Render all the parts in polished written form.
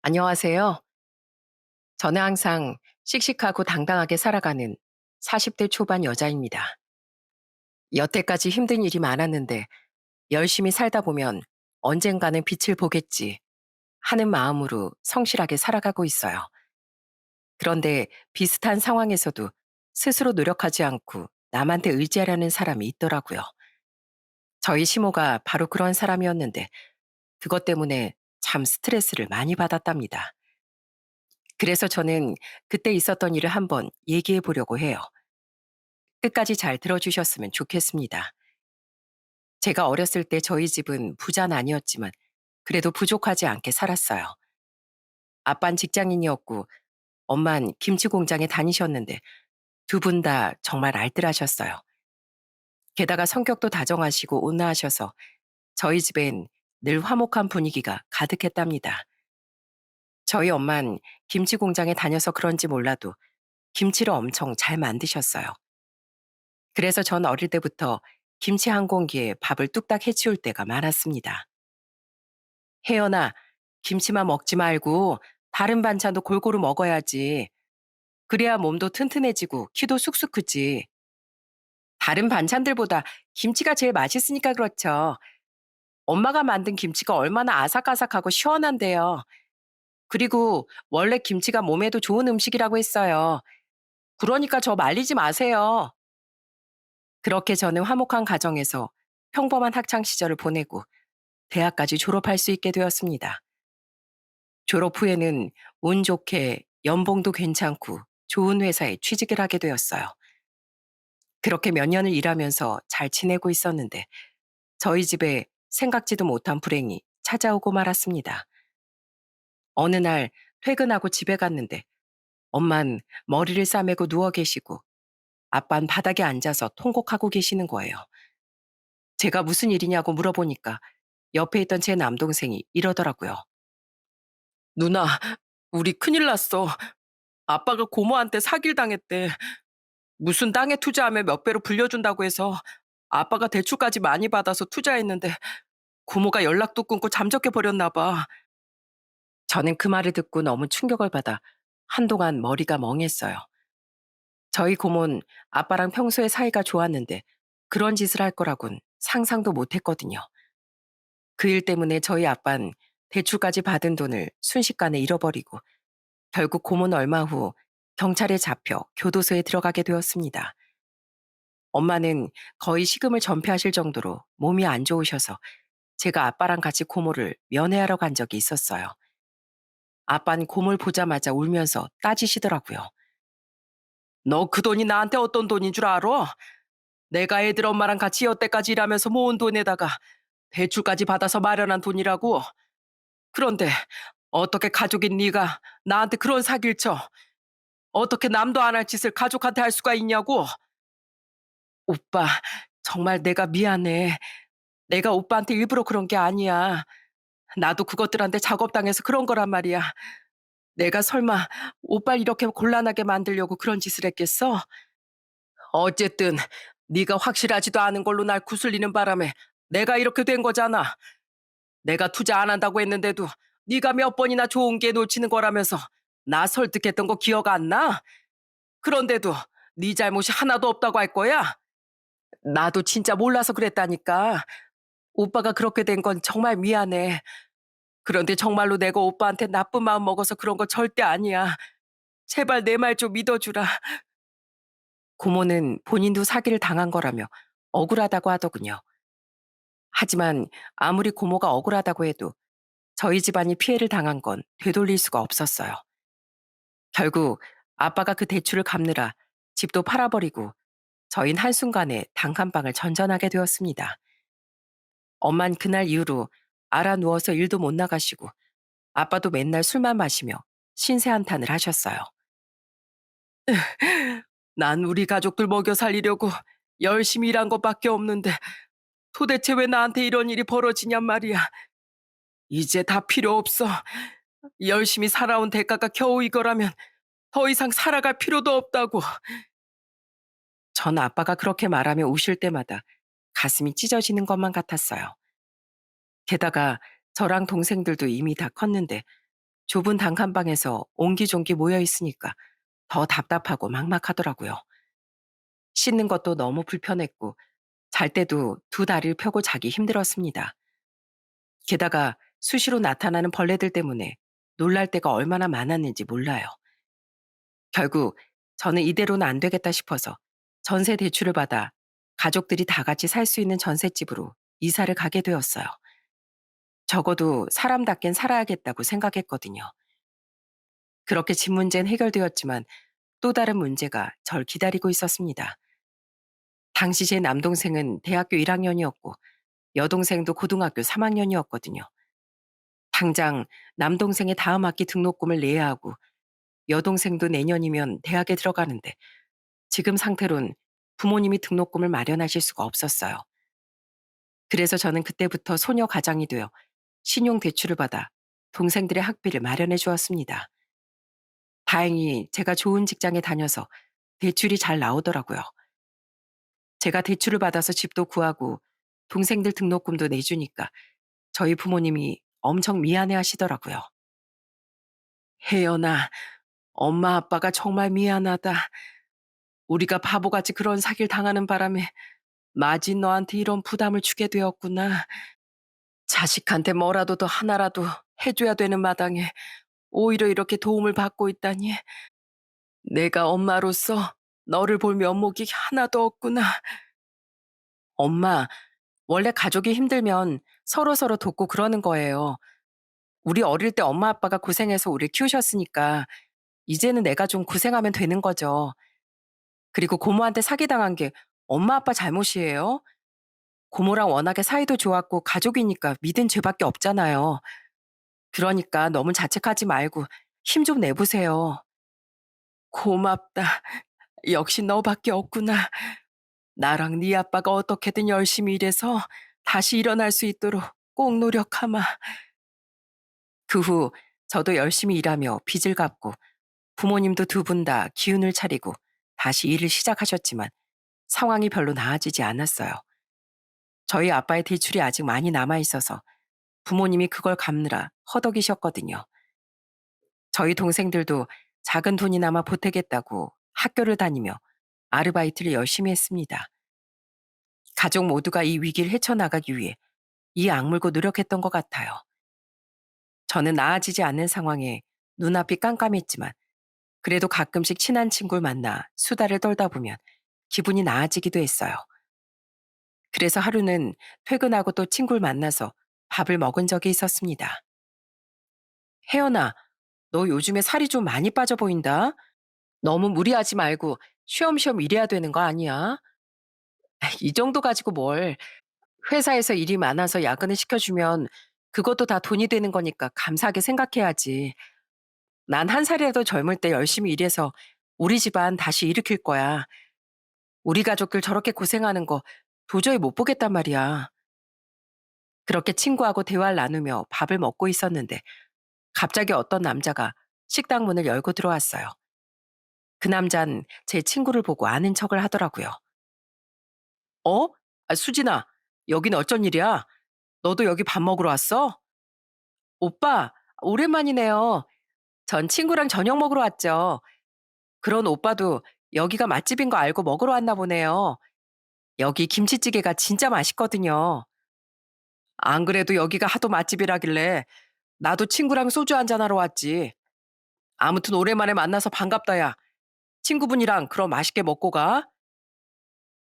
안녕하세요. 저는 항상 씩씩하고 당당하게 살아가는 40대 초반 여자입니다. 여태까지 힘든 일이 많았는데 열심히 살다 보면 언젠가는 빛을 보겠지 하는 마음으로 성실하게 살아가고 있어요. 그런데 비슷한 상황에서도 스스로 노력하지 않고 남한테 의지하려는 사람이 있더라고요. 저희 시모가 바로 그런 사람이었는데 그것 때문에 참 스트레스를 많이 받았답니다. 그래서 저는 그때 있었던 일을 한번 얘기해 보려고 해요. 끝까지 잘 들어주셨으면 좋겠습니다. 제가 어렸을 때 저희 집은 부자는 아니었지만 그래도 부족하지 않게 살았어요. 아빠는 직장인이었고 엄만 김치 공장에 다니셨는데 두 분 다 정말 알뜰하셨어요. 게다가 성격도 다정하시고 온화하셔서 저희 집엔 늘 화목한 분위기가 가득했답니다. 저희 엄만 김치 공장에 다녀서 그런지 몰라도 김치를 엄청 잘 만드셨어요. 그래서 전 어릴 때부터 김치 한 공기에 밥을 뚝딱 해치울 때가 많았습니다. 혜연아, 김치만 먹지 말고 다른 반찬도 골고루 먹어야지. 그래야 몸도 튼튼해지고 키도 쑥쑥 크지. 다른 반찬들보다 김치가 제일 맛있으니까 그렇죠. 엄마가 만든 김치가 얼마나 아삭아삭하고 시원한데요. 그리고 원래 김치가 몸에도 좋은 음식이라고 했어요. 그러니까 저 말리지 마세요. 그렇게 저는 화목한 가정에서 평범한 학창 시절을 보내고 대학까지 졸업할 수 있게 되었습니다. 졸업 후에는 운 좋게 연봉도 괜찮고 좋은 회사에 취직을 하게 되었어요. 그렇게 몇 년을 일하면서 잘 지내고 있었는데 저희 집에 생각지도 못한 불행이 찾아오고 말았습니다. 어느 날 퇴근하고 집에 갔는데 엄만 머리를 싸매고 누워 계시고 아빤 바닥에 앉아서 통곡하고 계시는 거예요. 제가 무슨 일이냐고 물어보니까 옆에 있던 제 남동생이 이러더라고요. 누나, 우리 큰일 났어. 아빠가 고모한테 사기를 당했대. 무슨 땅에 투자하면 몇 배로 불려준다고 해서 아빠가 대출까지 많이 받아서 투자했는데 고모가 연락도 끊고 잠적해 버렸나 봐. 저는 그 말을 듣고 너무 충격을 받아 한동안 머리가 멍했어요. 저희 고모는 아빠랑 평소에 사이가 좋았는데 그런 짓을 할 거라곤 상상도 못 했거든요. 그 일 때문에 저희 아빠는 대출까지 받은 돈을 순식간에 잃어버리고 결국 고모는 얼마 후 경찰에 잡혀 교도소에 들어가게 되었습니다. 엄마는 거의 식음을 전폐하실 정도로 몸이 안 좋으셔서 제가 아빠랑 같이 고모를 면회하러 간 적이 있었어요. 아빠는 고모를 보자마자 울면서 따지시더라고요. 너 그 돈이 나한테 어떤 돈인 줄 알아? 내가 애들 엄마랑 같이 여태까지 일하면서 모은 돈에다가 대출까지 받아서 마련한 돈이라고. 그런데 어떻게 가족인 네가 나한테 그런 사기를 쳐? 어떻게 남도 안 할 짓을 가족한테 할 수가 있냐고? 오빠, 정말 내가 미안해. 내가 오빠한테 일부러 그런 게 아니야. 나도 그것들한테 작업당해서 그런 거란 말이야. 내가 설마 오빠를 이렇게 곤란하게 만들려고 그런 짓을 했겠어? 어쨌든 네가 확실하지도 않은 걸로 날 구슬리는 바람에 내가 이렇게 된 거잖아. 내가 투자 안 한다고 했는데도 네가 몇 번이나 좋은 게 놓치는 거라면서 나 설득했던 거 기억 안 나? 그런데도 네 잘못이 하나도 없다고 할 거야? 나도 진짜 몰라서 그랬다니까. 오빠가 그렇게 된 건 정말 미안해. 그런데 정말로 내가 오빠한테 나쁜 마음 먹어서 그런 거 절대 아니야. 제발 내 말 좀 믿어주라. 고모는 본인도 사기를 당한 거라며 억울하다고 하더군요. 하지만 아무리 고모가 억울하다고 해도 저희 집안이 피해를 당한 건 되돌릴 수가 없었어요. 결국 아빠가 그 대출을 갚느라 집도 팔아버리고 저흰 한순간에 단칸방을 전전하게 되었습니다. 엄만 그날 이후로 알아 누워서 일도 못 나가시고 아빠도 맨날 술만 마시며 신세 한탄을 하셨어요. 난 우리 가족들 먹여 살리려고 열심히 일한 것밖에 없는데 도대체 왜 나한테 이런 일이 벌어지냔 말이야. 이제 다 필요 없어. 열심히 살아온 대가가 겨우 이거라면 더 이상 살아갈 필요도 없다고. 전 아빠가 그렇게 말하며 우실 때마다 가슴이 찢어지는 것만 같았어요. 게다가 저랑 동생들도 이미 다 컸는데 좁은 단칸방에서 옹기종기 모여 있으니까 더 답답하고 막막하더라고요. 씻는 것도 너무 불편했고 잘 때도 두 다리를 펴고 자기 힘들었습니다. 게다가 수시로 나타나는 벌레들 때문에 놀랄 때가 얼마나 많았는지 몰라요. 결국 저는 이대로는 안 되겠다 싶어서 전세 대출을 받아 가족들이 다 같이 살 수 있는 전셋집으로 이사를 가게 되었어요. 적어도 사람답겐 살아야겠다고 생각했거든요. 그렇게 집 문제는 해결되었지만 또 다른 문제가 절 기다리고 있었습니다. 당시 제 남동생은 대학교 1학년이었고 여동생도 고등학교 3학년이었거든요. 당장 남동생의 다음 학기 등록금을 내야 하고 여동생도 내년이면 대학에 들어가는데 지금 상태론 부모님이 등록금을 마련하실 수가 없었어요. 그래서 저는 그때부터 소녀 가장이 되어 신용 대출을 받아 동생들의 학비를 마련해 주었습니다. 다행히 제가 좋은 직장에 다녀서 대출이 잘 나오더라고요. 제가 대출을 받아서 집도 구하고 동생들 등록금도 내주니까 저희 부모님이 엄청 미안해 하시더라고요. 혜연아, 엄마 아빠가 정말 미안하다. 우리가 바보같이 그런 사기를 당하는 바람에 마진 너한테 이런 부담을 주게 되었구나. 자식한테 뭐라도 더 하나라도 해줘야 되는 마당에 오히려 이렇게 도움을 받고 있다니. 내가 엄마로서 너를 볼 면목이 하나도 없구나. 엄마, 원래 가족이 힘들면 서로서로 돕고 그러는 거예요. 우리 어릴 때 엄마 아빠가 고생해서 우리 키우셨으니까 이제는 내가 좀 고생하면 되는 거죠. 그리고 고모한테 사기당한 게 엄마 아빠 잘못이에요? 고모랑 워낙에 사이도 좋았고 가족이니까 믿은 죄밖에 없잖아요. 그러니까 너무 자책하지 말고 힘 좀 내보세요. 고맙다. 역시 너밖에 없구나. 나랑 네 아빠가 어떻게든 열심히 일해서 다시 일어날 수 있도록 꼭 노력하마. 그 후 저도 열심히 일하며 빚을 갚고 부모님도 두 분 다 기운을 차리고 다시 일을 시작하셨지만 상황이 별로 나아지지 않았어요. 저희 아빠의 대출이 아직 많이 남아 있어서 부모님이 그걸 갚느라 허덕이셨거든요. 저희 동생들도 작은 돈이나마 보태겠다고 학교를 다니며 아르바이트를 열심히 했습니다. 가족 모두가 이 위기를 헤쳐나가기 위해 이 악물고 노력했던 것 같아요. 저는 나아지지 않는 상황에 눈앞이 깜깜했지만 그래도 가끔씩 친한 친구를 만나 수다를 떨다 보면 기분이 나아지기도 했어요. 그래서 하루는 퇴근하고 또 친구를 만나서 밥을 먹은 적이 있었습니다. 혜연아, 너 요즘에 살이 좀 많이 빠져 보인다. 너무 무리하지 말고 쉬엄쉬엄 일해야 되는 거 아니야? 이 정도 가지고 뭘. 회사에서 일이 많아서 야근을 시켜주면 그것도 다 돈이 되는 거니까 감사하게 생각해야지. 난 한 살이라도 젊을 때 열심히 일해서 우리 집안 다시 일으킬 거야. 우리 가족들 저렇게 고생하는 거 도저히 못 보겠단 말이야. 그렇게 친구하고 대화를 나누며 밥을 먹고 있었는데 갑자기 어떤 남자가 식당 문을 열고 들어왔어요. 그 남잔 제 친구를 보고 아는 척을 하더라고요. 어? 아, 수진아, 여긴 어쩐 일이야? 너도 여기 밥 먹으러 왔어? 오빠, 오랜만이네요. 전 친구랑 저녁 먹으러 왔죠. 그런 오빠도 여기가 맛집인 거 알고 먹으러 왔나 보네요. 여기 김치찌개가 진짜 맛있거든요. 안 그래도 여기가 하도 맛집이라길래 나도 친구랑 소주 한잔하러 왔지. 아무튼 오랜만에 만나서 반갑다, 야. 친구분이랑 그럼 맛있게 먹고 가.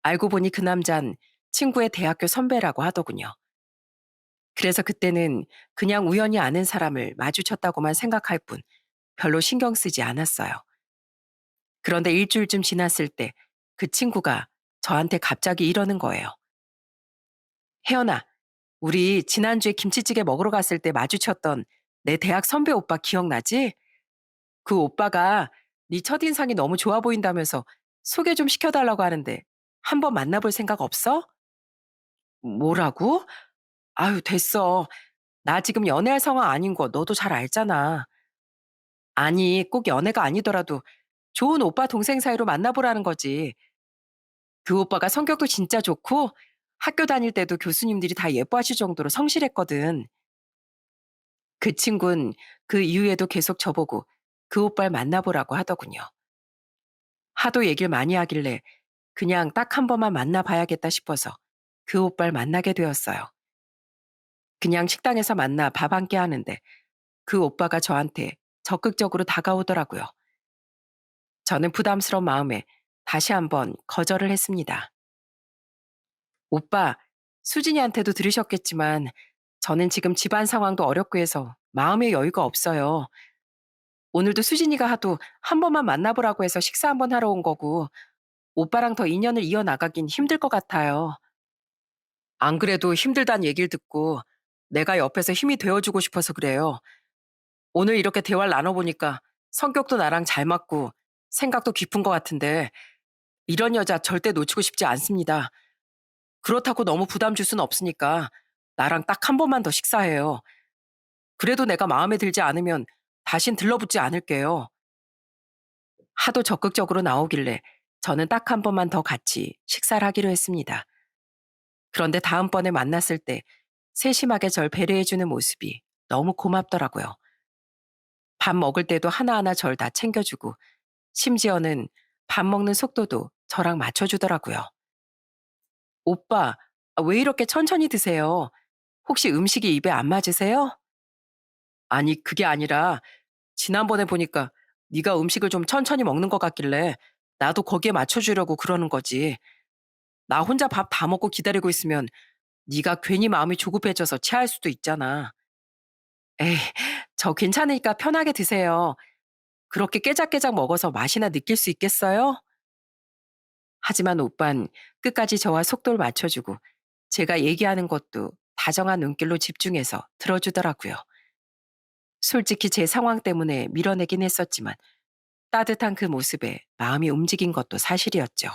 알고 보니 그 남잔 친구의 대학교 선배라고 하더군요. 그래서 그때는 그냥 우연히 아는 사람을 마주쳤다고만 생각할 뿐 별로 신경 쓰지 않았어요. 그런데 일주일쯤 지났을 때 그 친구가 저한테 갑자기 이러는 거예요. 혜연아, 우리 지난주에 김치찌개 먹으러 갔을 때 마주쳤던 내 대학 선배 오빠 기억나지? 그 오빠가 네 첫인상이 너무 좋아 보인다면서 소개 좀 시켜달라고 하는데 한번 만나볼 생각 없어? 뭐라고? 아유, 됐어. 나 지금 연애할 상황 아닌 거 너도 잘 알잖아. 아니, 꼭 연애가 아니더라도 좋은 오빠 동생 사이로 만나보라는 거지. 그 오빠가 성격도 진짜 좋고 학교 다닐 때도 교수님들이 다 예뻐하실 정도로 성실했거든. 그 친구는 그 이후에도 계속 저보고 그 오빠를 만나보라고 하더군요. 하도 얘기를 많이 하길래 그냥 딱 한 번만 만나봐야겠다 싶어서 그 오빠를 만나게 되었어요. 그냥 식당에서 만나 밥 한 끼 하는데 그 오빠가 저한테 적극적으로 다가오더라고요. 저는 부담스러운 마음에 다시 한번 거절을 했습니다. 오빠, 수진이한테도 들으셨겠지만 저는 지금 집안 상황도 어렵고 해서 마음의 여유가 없어요. 오늘도 수진이가 하도 한 번만 만나보라고 해서 식사 한번 하러 온 거고 오빠랑 더 인연을 이어나가긴 힘들 것 같아요. 안 그래도 힘들단 얘기를 듣고 내가 옆에서 힘이 되어주고 싶어서 그래요. 오늘 이렇게 대화를 나눠보니까 성격도 나랑 잘 맞고 생각도 깊은 것 같은데 이런 여자 절대 놓치고 싶지 않습니다. 그렇다고 너무 부담 줄 수는 없으니까 나랑 딱 한 번만 더 식사해요. 그래도 내가 마음에 들지 않으면 다신 들러붙지 않을게요. 하도 적극적으로 나오길래 저는 딱 한 번만 더 같이 식사를 하기로 했습니다. 그런데 다음번에 만났을 때 세심하게 절 배려해주는 모습이 너무 고맙더라고요. 밥 먹을 때도 하나하나 절 다 챙겨주고 심지어는 밥 먹는 속도도 저랑 맞춰주더라고요. 오빠, 왜 이렇게 천천히 드세요? 혹시 음식이 입에 안 맞으세요? 아니, 그게 아니라 지난번에 보니까 네가 음식을 좀 천천히 먹는 것 같길래 나도 거기에 맞춰주려고 그러는 거지. 나 혼자 밥 다 먹고 기다리고 있으면 네가 괜히 마음이 조급해져서 체할 수도 있잖아. 에이, 저 괜찮으니까 편하게 드세요. 그렇게 깨작깨작 먹어서 맛이나 느낄 수 있겠어요? 하지만 오빤 끝까지 저와 속도를 맞춰주고 제가 얘기하는 것도 다정한 눈길로 집중해서 들어주더라고요. 솔직히 제 상황 때문에 밀어내긴 했었지만 따뜻한 그 모습에 마음이 움직인 것도 사실이었죠.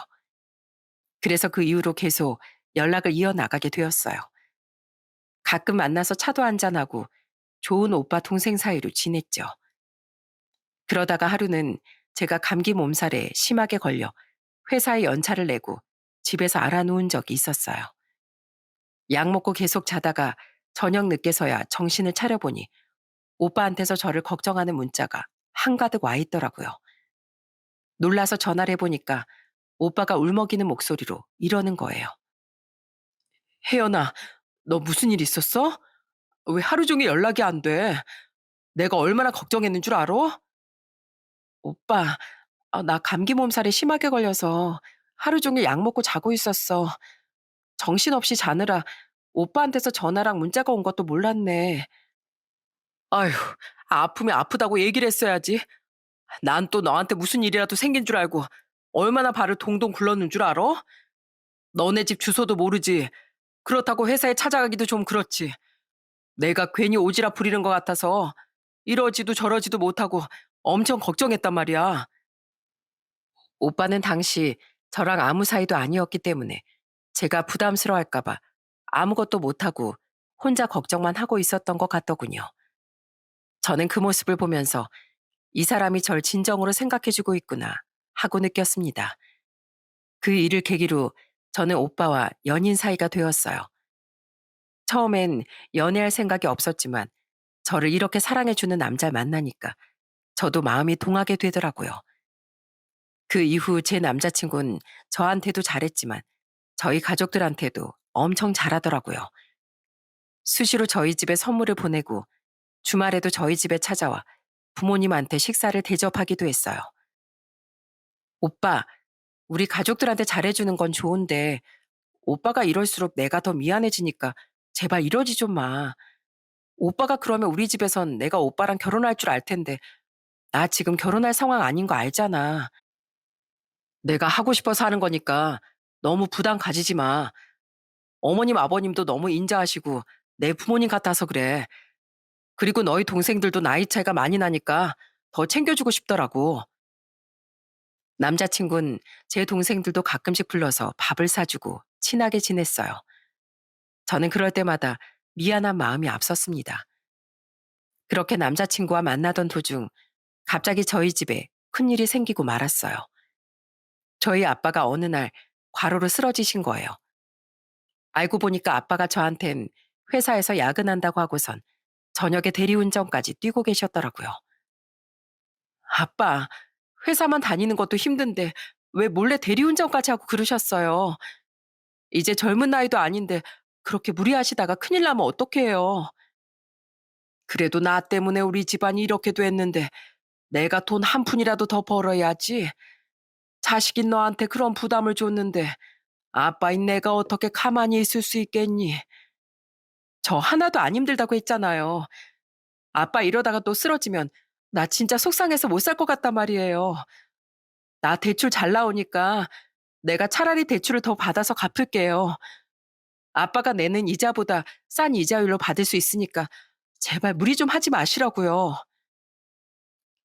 그래서 그 이후로 계속 연락을 이어나가게 되었어요. 가끔 만나서 차도 한잔하고 좋은 오빠 동생 사이로 지냈죠. 그러다가 하루는 제가 감기 몸살에 심하게 걸려 회사에 연차를 내고 집에서 알아누운 적이 있었어요. 약 먹고 계속 자다가 저녁 늦게서야 정신을 차려보니 오빠한테서 저를 걱정하는 문자가 한가득 와 있더라고요. 놀라서 전화를 해보니까 오빠가 울먹이는 목소리로 이러는 거예요. 혜연아, 너 무슨 일 있었어? 왜 하루 종일 연락이 안 돼? 내가 얼마나 걱정했는 줄 알아? 오빠, 나 감기 몸살에 심하게 걸려서 하루 종일 약 먹고 자고 있었어. 정신없이 자느라 오빠한테서 전화랑 문자가 온 것도 몰랐네. 아휴, 아프면 아프다고 얘기를 했어야지. 난 또 너한테 무슨 일이라도 생긴 줄 알고 얼마나 발을 동동 굴렀는 줄 알아? 너네 집 주소도 모르지. 그렇다고 회사에 찾아가기도 좀 그렇지. 내가 괜히 오지랖 부리는 것 같아서 이러지도 저러지도 못하고 엄청 걱정했단 말이야. 오빠는 당시 저랑 아무 사이도 아니었기 때문에 제가 부담스러워할까봐 아무것도 못하고 혼자 걱정만 하고 있었던 것 같더군요. 저는 그 모습을 보면서 이 사람이 절 진정으로 생각해주고 있구나 하고 느꼈습니다. 그 일을 계기로 저는 오빠와 연인 사이가 되었어요. 처음엔 연애할 생각이 없었지만 저를 이렇게 사랑해주는 남자를 만나니까 저도 마음이 동하게 되더라고요. 그 이후 제 남자친구는 저한테도 잘했지만 저희 가족들한테도 엄청 잘하더라고요. 수시로 저희 집에 선물을 보내고 주말에도 저희 집에 찾아와 부모님한테 식사를 대접하기도 했어요. 오빠, 우리 가족들한테 잘해주는 건 좋은데 오빠가 이럴수록 내가 더 미안해지니까 제발 이러지 좀 마. 오빠가 그러면 우리 집에선 내가 오빠랑 결혼할 줄 알 텐데 나 지금 결혼할 상황 아닌 거 알잖아. 내가 하고 싶어서 하는 거니까 너무 부담 가지지 마. 어머님, 아버님도 너무 인자하시고 내 부모님 같아서 그래. 그리고 너희 동생들도 나이 차이가 많이 나니까 더 챙겨주고 싶더라고. 남자친구는 제 동생들도 가끔씩 불러서 밥을 사주고 친하게 지냈어요. 저는 그럴 때마다 미안한 마음이 앞섰습니다. 그렇게 남자친구와 만나던 도중 갑자기 저희 집에 큰일이 생기고 말았어요. 저희 아빠가 어느 날 과로로 쓰러지신 거예요. 알고 보니까 아빠가 저한텐 회사에서 야근한다고 하고선 저녁에 대리운전까지 뛰고 계셨더라고요. 아빠, 회사만 다니는 것도 힘든데 왜 몰래 대리운전까지 하고 그러셨어요? 이제 젊은 나이도 아닌데 그렇게 무리하시다가 큰일 나면 어떡해요? 그래도 나 때문에 우리 집안이 이렇게 됐는데 내가 돈 한 푼이라도 더 벌어야지. 자식인 너한테 그런 부담을 줬는데 아빠인 내가 어떻게 가만히 있을 수 있겠니? 저 하나도 안 힘들다고 했잖아요. 아빠 이러다가 또 쓰러지면 나 진짜 속상해서 못 살 것 같단 말이에요. 나 대출 잘 나오니까 내가 차라리 대출을 더 받아서 갚을게요. 아빠가 내는 이자보다 싼 이자율로 받을 수 있으니까 제발 무리 좀 하지 마시라고요.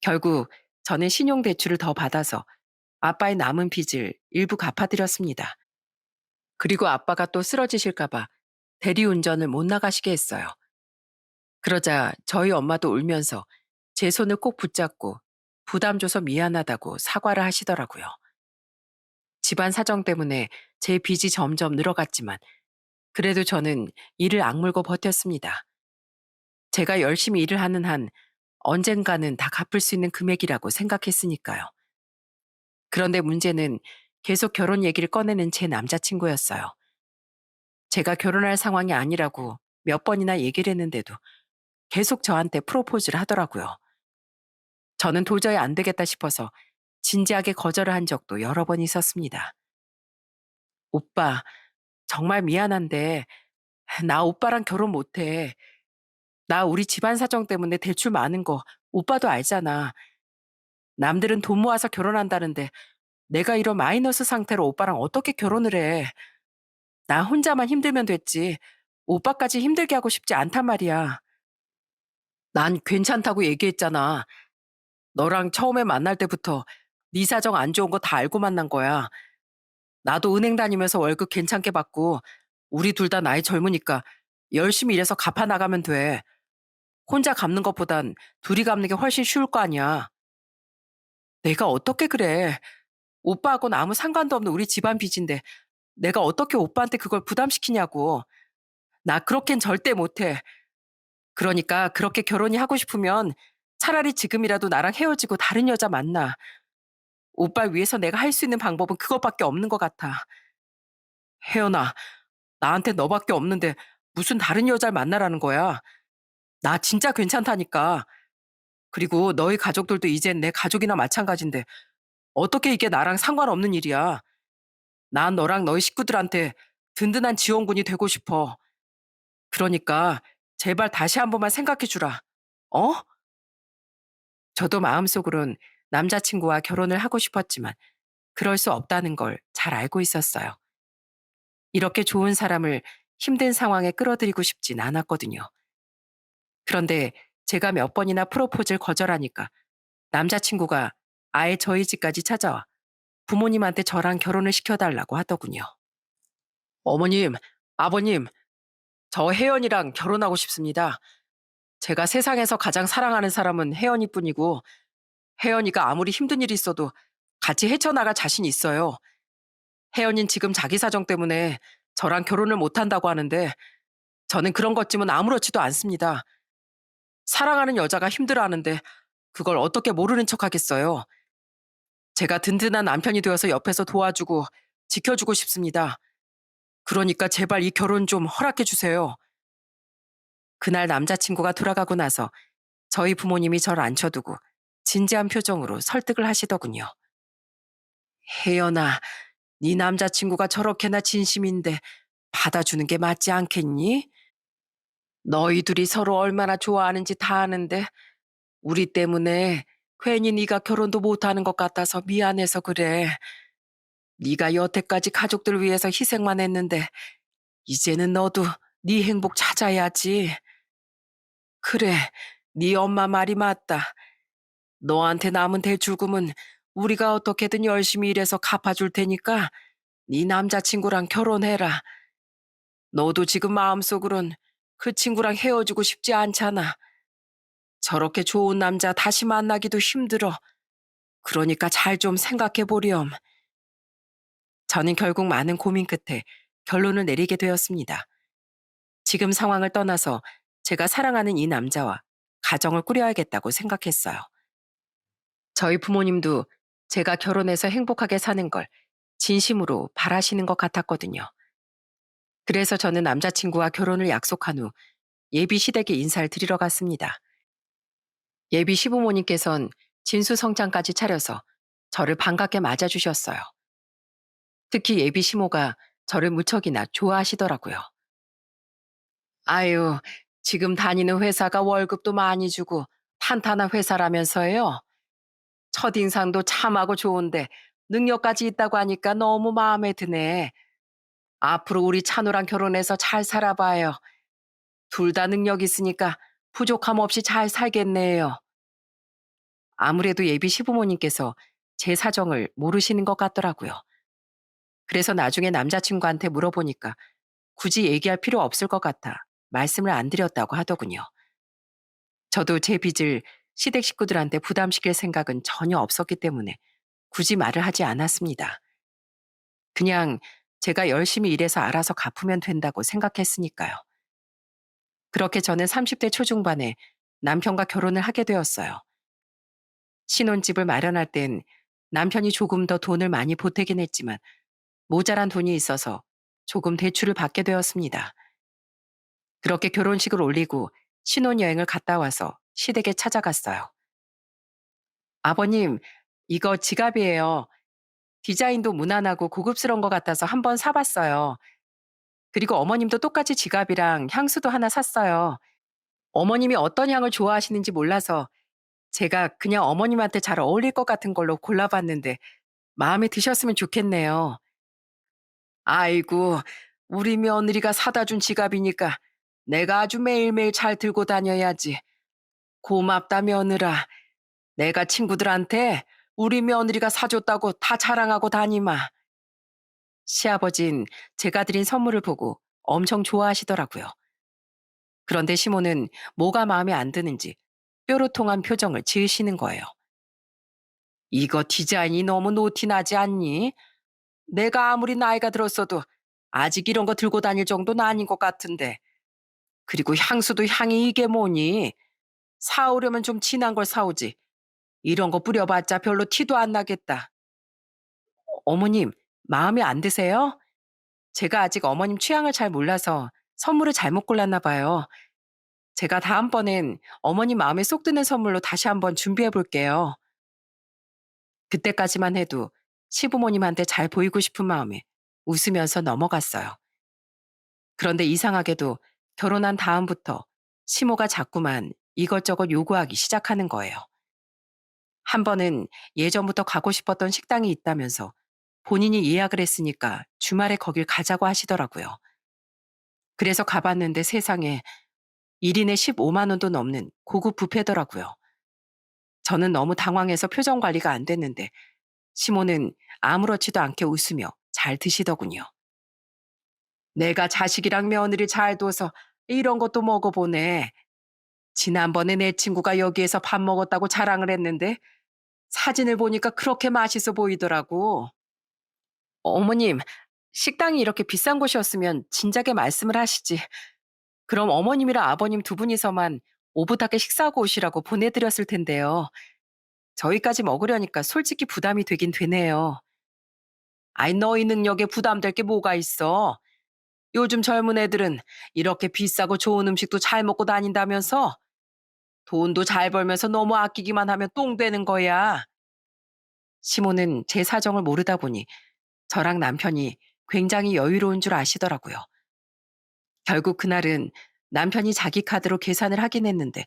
결국 저는 신용대출을 더 받아서 아빠의 남은 빚을 일부 갚아드렸습니다. 그리고 아빠가 또 쓰러지실까 봐 대리운전을 못 나가시게 했어요. 그러자 저희 엄마도 울면서 제 손을 꼭 붙잡고 부담 줘서 미안하다고 사과를 하시더라고요. 집안 사정 때문에 제 빚이 점점 늘어갔지만 그래도 저는 이를 악물고 버텼습니다. 제가 열심히 일을 하는 한 언젠가는 다 갚을 수 있는 금액이라고 생각했으니까요. 그런데 문제는 계속 결혼 얘기를 꺼내는 제 남자친구였어요. 제가 결혼할 상황이 아니라고 몇 번이나 얘기를 했는데도 계속 저한테 프로포즈를 하더라고요. 저는 도저히 안 되겠다 싶어서 진지하게 거절을 한 적도 여러 번 있었습니다. 오빠, 정말 미안한데 나 오빠랑 결혼 못 해. 나 우리 집안 사정 때문에 대출 많은 거 오빠도 알잖아. 남들은 돈 모아서 결혼한다는데 내가 이런 마이너스 상태로 오빠랑 어떻게 결혼을 해. 나 혼자만 힘들면 됐지. 오빠까지 힘들게 하고 싶지 않단 말이야. 난 괜찮다고 얘기했잖아. 너랑 처음에 만날 때부터 네 사정 안 좋은 거 다 알고 만난 거야. 나도 은행 다니면서 월급 괜찮게 받고 우리 둘 다 나이 젊으니까 열심히 일해서 갚아 나가면 돼. 혼자 갚는 것보단 둘이 갚는 게 훨씬 쉬울 거 아니야. 내가 어떻게 그래. 오빠하고는 아무 상관도 없는 우리 집안 빚인데 내가 어떻게 오빠한테 그걸 부담시키냐고. 나 그렇겐 절대 못해. 그러니까 그렇게 결혼이 하고 싶으면 차라리 지금이라도 나랑 헤어지고 다른 여자 만나. 오빠 위해서 내가 할 수 있는 방법은 그것밖에 없는 것 같아. 혜연아, 나한테 너밖에 없는데 무슨 다른 여자를 만나라는 거야. 나 진짜 괜찮다니까. 그리고 너희 가족들도 이젠 내 가족이나 마찬가지인데 어떻게 이게 나랑 상관없는 일이야. 난 너랑 너희 식구들한테 든든한 지원군이 되고 싶어. 그러니까 제발 다시 한 번만 생각해 주라. 어? 저도 마음속으론 남자친구와 결혼을 하고 싶었지만 그럴 수 없다는 걸 잘 알고 있었어요. 이렇게 좋은 사람을 힘든 상황에 끌어들이고 싶진 않았거든요. 그런데 제가 몇 번이나 프로포즈를 거절하니까 남자친구가 아예 저희 집까지 찾아와 부모님한테 저랑 결혼을 시켜달라고 하더군요. 어머님, 아버님, 저 혜연이랑 결혼하고 싶습니다. 제가 세상에서 가장 사랑하는 사람은 혜연이 뿐이고 혜연이가 아무리 힘든 일이 있어도 같이 헤쳐나갈 자신 있어요. 혜연이는 지금 자기 사정 때문에 저랑 결혼을 못한다고 하는데 저는 그런 것쯤은 아무렇지도 않습니다. 사랑하는 여자가 힘들어하는데 그걸 어떻게 모르는 척하겠어요. 제가 든든한 남편이 되어서 옆에서 도와주고 지켜주고 싶습니다. 그러니까 제발 이 결혼 좀 허락해 주세요. 그날 남자친구가 돌아가고 나서 저희 부모님이 저를 앉혀두고 진지한 표정으로 설득을 하시더군요. 혜연아, 네 남자친구가 저렇게나 진심인데 받아주는 게 맞지 않겠니? 너희 둘이 서로 얼마나 좋아하는지 다 아는데 우리 때문에 괜히 네가 결혼도 못하는 것 같아서 미안해서 그래. 네가 여태까지 가족들 위해서 희생만 했는데 이제는 너도 네 행복 찾아야지. 그래, 네 엄마 말이 맞다. 너한테 남은 대출금은 우리가 어떻게든 열심히 일해서 갚아줄 테니까 네 남자친구랑 결혼해라. 너도 지금 마음속으론 그 친구랑 헤어지고 싶지 않잖아. 저렇게 좋은 남자 다시 만나기도 힘들어. 그러니까 잘 좀 생각해 보렴. 저는 결국 많은 고민 끝에 결론을 내리게 되었습니다. 지금 상황을 떠나서 제가 사랑하는 이 남자와 가정을 꾸려야겠다고 생각했어요. 저희 부모님도 제가 결혼해서 행복하게 사는 걸 진심으로 바라시는 것 같았거든요. 그래서 저는 남자친구와 결혼을 약속한 후 예비 시댁에 인사를 드리러 갔습니다. 예비 시부모님께선 진수성찬까지 차려서 저를 반갑게 맞아주셨어요. 특히 예비 시모가 저를 무척이나 좋아하시더라고요. 아유, 지금 다니는 회사가 월급도 많이 주고 탄탄한 회사라면서요. 첫인상도 참하고 좋은데 능력까지 있다고 하니까 너무 마음에 드네. 앞으로 우리 찬우랑 결혼해서 잘 살아봐요. 둘 다 능력 있으니까 부족함 없이 잘 살겠네요. 아무래도 예비 시부모님께서 제 사정을 모르시는 것 같더라고요. 그래서 나중에 남자친구한테 물어보니까 굳이 얘기할 필요 없을 것 같아 말씀을 안 드렸다고 하더군요. 저도 제 빚을 시댁 식구들한테 부담시킬 생각은 전혀 없었기 때문에 굳이 말을 하지 않았습니다. 그냥 제가 열심히 일해서 알아서 갚으면 된다고 생각했으니까요. 그렇게 저는 30대 초중반에 남편과 결혼을 하게 되었어요. 신혼집을 마련할 땐 남편이 조금 더 돈을 많이 보태긴 했지만 모자란 돈이 있어서 조금 대출을 받게 되었습니다. 그렇게 결혼식을 올리고 신혼여행을 갔다 와서 시댁에 찾아갔어요. 아버님, 이거 지갑이에요. 디자인도 무난하고 고급스러운 것 같아서 한번 사봤어요. 그리고 어머님도 똑같이 지갑이랑 향수도 하나 샀어요. 어머님이 어떤 향을 좋아하시는지 몰라서 제가 그냥 어머님한테 잘 어울릴 것 같은 걸로 골라봤는데 마음에 드셨으면 좋겠네요. 아이고, 우리 며느리가 사다 준 지갑이니까 내가 아주 매일매일 잘 들고 다녀야지. 고맙다, 며느라. 내가 친구들한테 우리 며느리가 사줬다고 다 자랑하고 다니마. 시아버진 제가 드린 선물을 보고 엄청 좋아하시더라고요. 그런데 시모는 뭐가 마음에 안 드는지 뾰로통한 표정을 지으시는 거예요. 이거 디자인이 너무 노티나지 않니? 내가 아무리 나이가 들었어도 아직 이런 거 들고 다닐 정도는 아닌 것 같은데. 그리고 향수도 향이 이게 뭐니? 사오려면 좀 진한 걸 사오지. 이런 거 뿌려봤자 별로 티도 안 나겠다. 어머님, 마음에 안 드세요? 제가 아직 어머님 취향을 잘 몰라서 선물을 잘못 골랐나 봐요. 제가 다음번엔 어머님 마음에 쏙 드는 선물로 다시 한번 준비해 볼게요. 그때까지만 해도 시부모님한테 잘 보이고 싶은 마음에 웃으면서 넘어갔어요. 그런데 이상하게도 결혼한 다음부터 시모가 자꾸만 이것저것 요구하기 시작하는 거예요. 한 번은 예전부터 가고 싶었던 식당이 있다면서 본인이 예약을 했으니까 주말에 거길 가자고 하시더라고요. 그래서 가봤는데 세상에 1인에 15만 원도 넘는 고급 뷔페더라고요. 저는 너무 당황해서 표정 관리가 안 됐는데 시모는 아무렇지도 않게 웃으며 잘 드시더군요. 내가 자식이랑 며느리 잘 둬서 이런 것도 먹어보네. 지난번에 내 친구가 여기에서 밥 먹었다고 자랑을 했는데 사진을 보니까 그렇게 맛있어 보이더라고. 어머님, 식당이 이렇게 비싼 곳이었으면 진작에 말씀을 하시지. 그럼 어머님이랑 아버님 두 분이서만 오붓하게 식사하고 오시라고 보내드렸을 텐데요. 저희까지 먹으려니까 솔직히 부담이 되긴 되네요. 아이, 너희 능력에 부담될 게 뭐가 있어? 요즘 젊은 애들은 이렇게 비싸고 좋은 음식도 잘 먹고 다닌다면서 돈도 잘 벌면서 너무 아끼기만 하면 똥 되는 거야. 시모는 제 사정을 모르다 보니 저랑 남편이 굉장히 여유로운 줄 아시더라고요. 결국 그날은 남편이 자기 카드로 계산을 하긴 했는데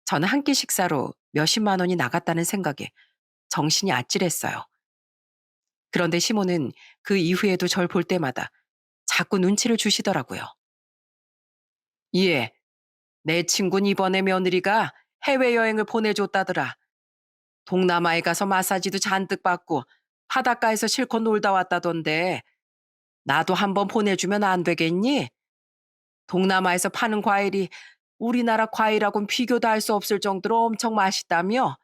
저는 한 끼 식사로 몇십만 원이 나갔다는 생각에 정신이 아찔했어요. 그런데 시모는 그 이후에도 절 볼 때마다 자꾸 눈치를 주시더라고요. 예, 내 친구는 이번에 며느리가 해외여행을 보내줬다더라. 동남아에 가서 마사지도 잔뜩 받고 바닷가에서 실컷 놀다 왔다던데 나도 한번 보내주면 안 되겠니? 동남아에서 파는 과일이 우리나라 과일하고는 비교도 할 수 없을 정도로 엄청 맛있다며?